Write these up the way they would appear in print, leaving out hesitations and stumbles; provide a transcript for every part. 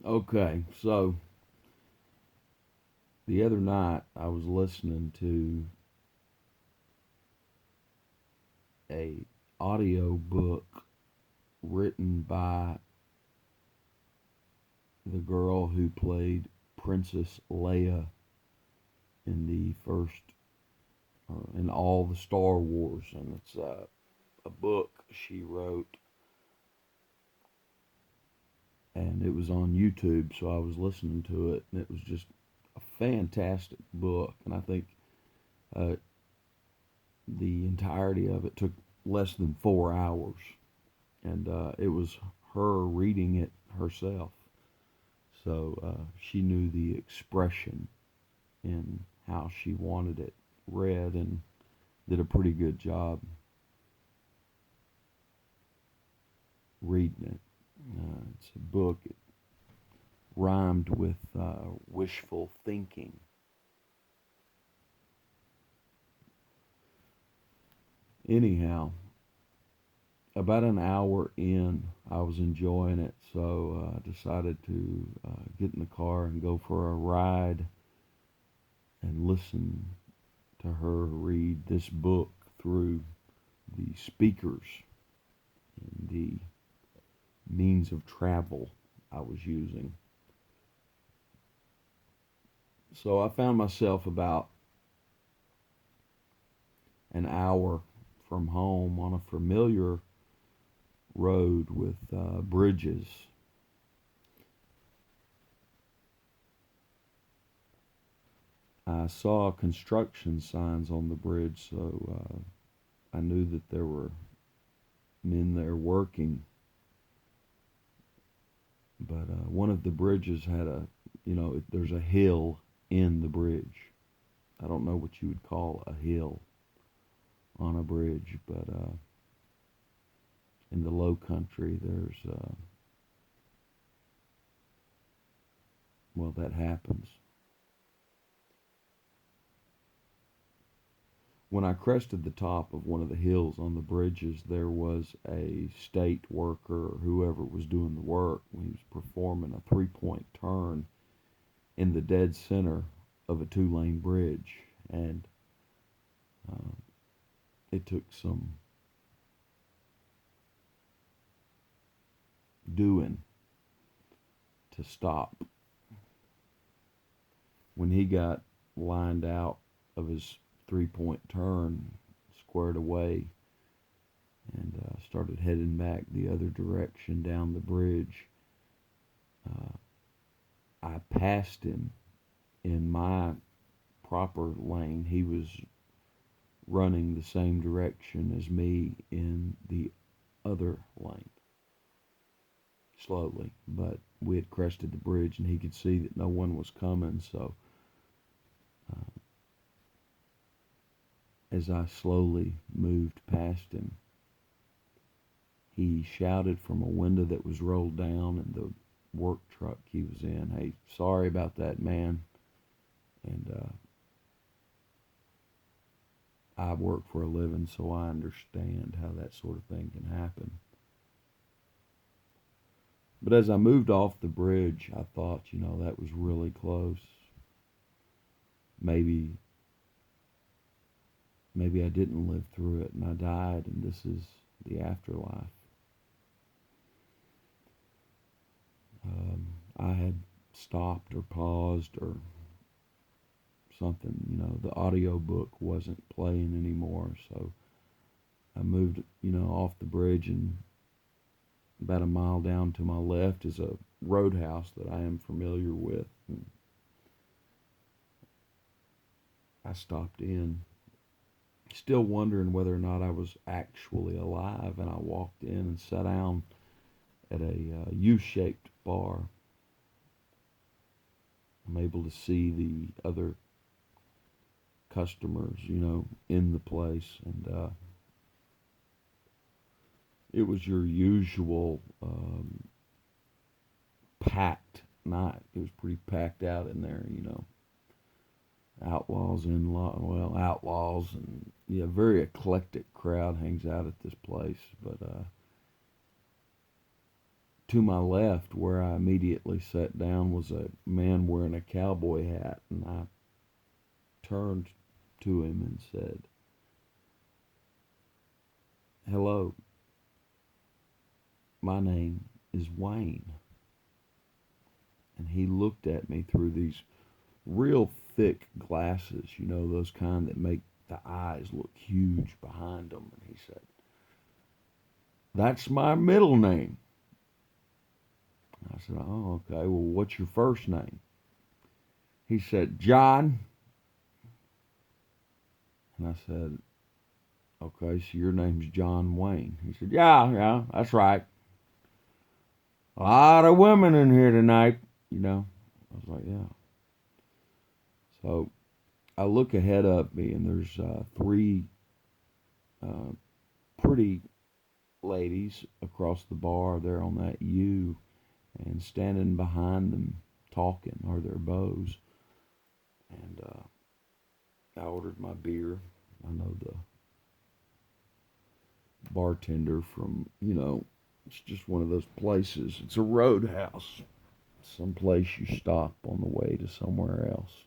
Okay, so the other night I was listening to a audio book written by the girl who played Princess Leia in the first in all the Star Wars, and it's a book she wrote, and it was on YouTube, so I was listening to it, and it was just a fantastic book, and I think uh, the entirety of it took less than 4 hours, and it was her reading it herself. So she knew the expression in how she wanted it read and did a pretty good job reading it. It's a book. It rhymed with wishful thinking. Anyhow, about an hour in, I was enjoying it, so I decided to get in the car and go for a ride and listen to her read this book through the speakers and the means of travel I was using. So I found myself about an hour from home on a familiar road with bridges. I saw construction signs on the bridge, so I knew that there were men there working. But one of the bridges had there's a hill in the bridge. I don't know what you would call a hill on a bridge, but in the low country, well, that happens. When I crested the top of one of the hills on the bridges, there was a state worker or whoever was doing the work. He was performing a 3 point turn in the dead center of a 2 lane bridge, and uh, it took some doing to stop. When he got lined out of his 3 point turn, squared away, and started heading back the other direction down the bridge, uh, I passed him in my proper lane. He was running the same direction as me in the other lane, slowly. But we had crested the bridge and he could see that no one was coming. So uh, as I slowly moved past him, he shouted from a window that was rolled down in the work truck he was in, "Hey, sorry about that, man." And I work for a living, so I understand how that sort of thing can happen. But as I moved off the bridge, I thought, that was really close. Maybe, maybe I didn't live through it and I died, and this is the afterlife. I had stopped or paused or something. The audio book wasn't playing anymore, so I moved, off the bridge, and about a mile down to my left is a roadhouse that I am familiar with. And I stopped in, still wondering whether or not I was actually alive, and I walked in and sat down at a U-shaped bar. I'm able to see the other customers, in the place, and it was your usual packed night. It was pretty packed out in there, outlaws in law, well, outlaws, and yeah, very eclectic crowd hangs out at this place. But to my left, where I immediately sat down, was a man wearing a cowboy hat, and I turned to him and said, "Hello, my name is Wayne." And he looked at me through these real thick glasses, those kind that make the eyes look huge behind them. And he said, "That's my middle name." I said, "Oh, okay. Well, what's your first name?" He said, "John." And I said, "Okay, so your name's John Wayne." He said, "Yeah, that's right. A lot of women in here tonight. I was like, "Yeah." So I look ahead of me, and there's three uh, pretty ladies across the bar there on that U, and standing behind them talking are their beaux. And I ordered my beer. I know the bartender from, it's just one of those places. It's a roadhouse, some place you stop on the way to somewhere else.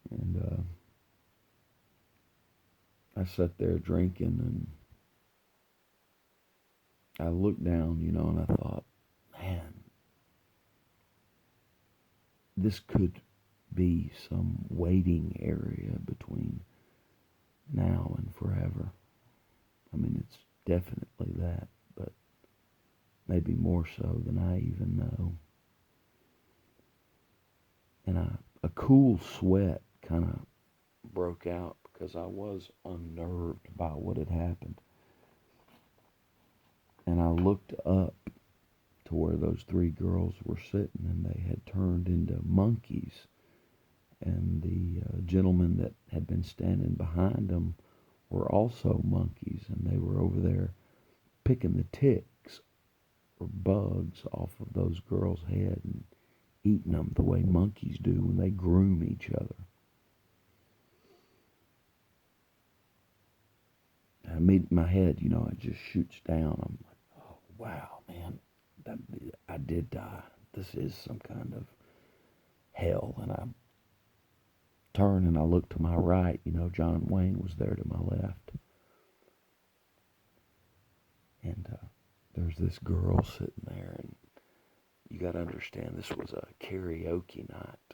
And I sat there drinking, and I looked down, and I thought, man, this could be some waiting area between now and forever. I mean, it's definitely that, but maybe more so than I even know. And a cool sweat kind of broke out because I was unnerved by what had happened. And I looked up to where those three girls were sitting, and they had turned into monkeys. And the gentlemen that had been standing behind them were also monkeys, and they were over there picking the ticks or bugs off of those girls' head and eating them the way monkeys do when they groom each other. My head, it just shoots down. I'm like, oh, wow, man, I did die. This is some kind of hell. And I turn and I look to my right. John Wayne was there to my left. And there's this girl sitting there, and you got to understand this was a karaoke night,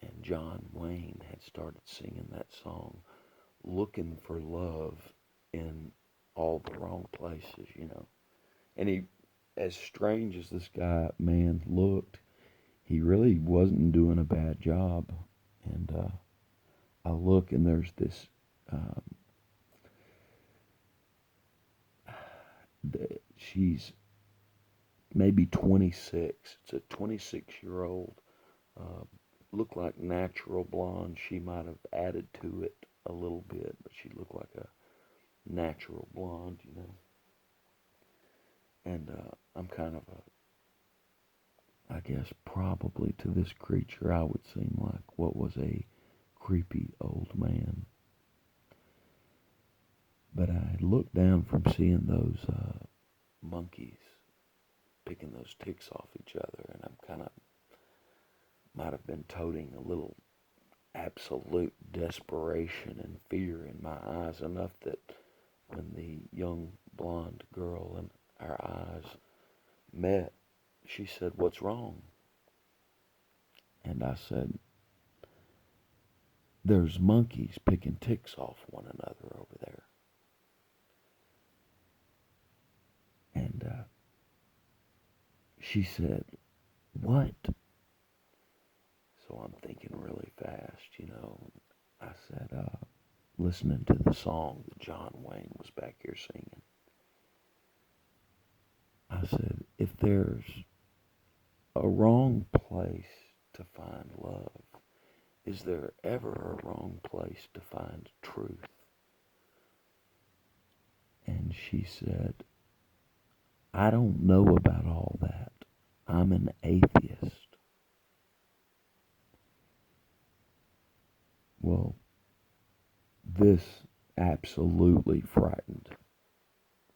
and John Wayne had started singing that song, "Looking for Love in All the Wrong Places." And he, as strange as this man looked, he really wasn't doing a bad job. And I look, and there's this. Um, she's maybe 26. It's a 26-year-old. Uh, looked like natural blonde. She might have added to it a little bit, but she looked like a natural blonde. And I'm kind of I guess probably to this creature I would seem like what was a creepy old man. But I had looked down from seeing those monkeys picking those ticks off each other, and I'm kind of might have been toting a little absolute desperation and fear in my eyes, enough that when the young blonde girl and our eyes met, she said, "What's wrong?" And I said, "There's monkeys picking ticks off one another over there." And she said, "What?" So I'm thinking really fast. I said, listening to the song that John Wayne was back here singing. I said, if there's a wrong place to find love, is there ever a wrong place to find truth? And she said, "I don't know about all that. I'm an atheist." Well, this absolutely frightened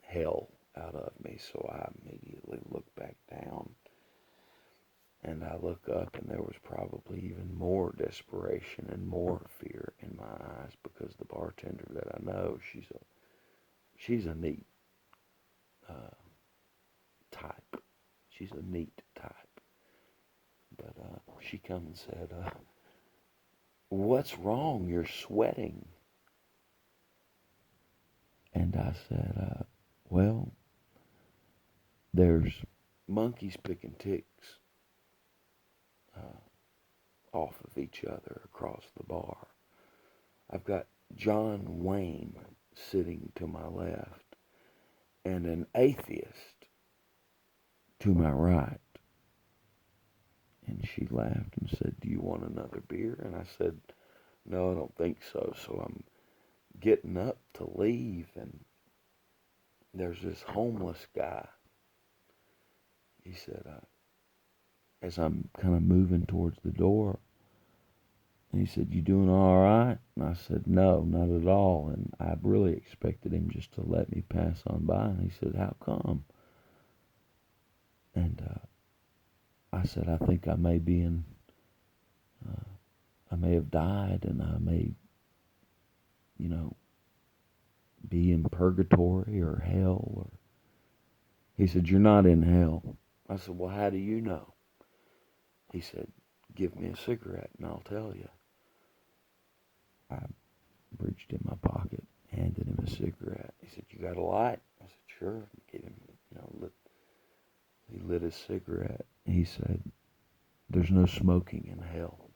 hell out of me. So I immediately look back down, and I look up, and there was probably even more desperation and more fear in my eyes, because the bartender that I know, she's a neat uh, type. She's a neat type. But she come and said, "What's wrong? You're sweating." And I said, "Well, there's monkeys picking ticks off of each other across the bar. I've got John Wayne sitting to my left and an atheist to my right." And she laughed and said, "Do you want another beer?" And I said, "No, I don't think so." So I'm getting up to leave, and there's this homeless guy. He said, as I'm kind of moving towards the door, and he said, "You doing all right?" And I said, "No, not at all." And I really expected him just to let me pass on by. And he said, "How come?" And I said, "I think I may be I may have died, and I may, you know, be in purgatory or hell." Or he said, "You're not in hell." I said, "Well, how do you know?" He said, "Give me a cigarette and I'll tell you." I reached in my pocket, handed him a cigarette. He said, "You got a light?" I said, "Sure." Gave him, he lit his cigarette. He said, "There's no smoking in hell."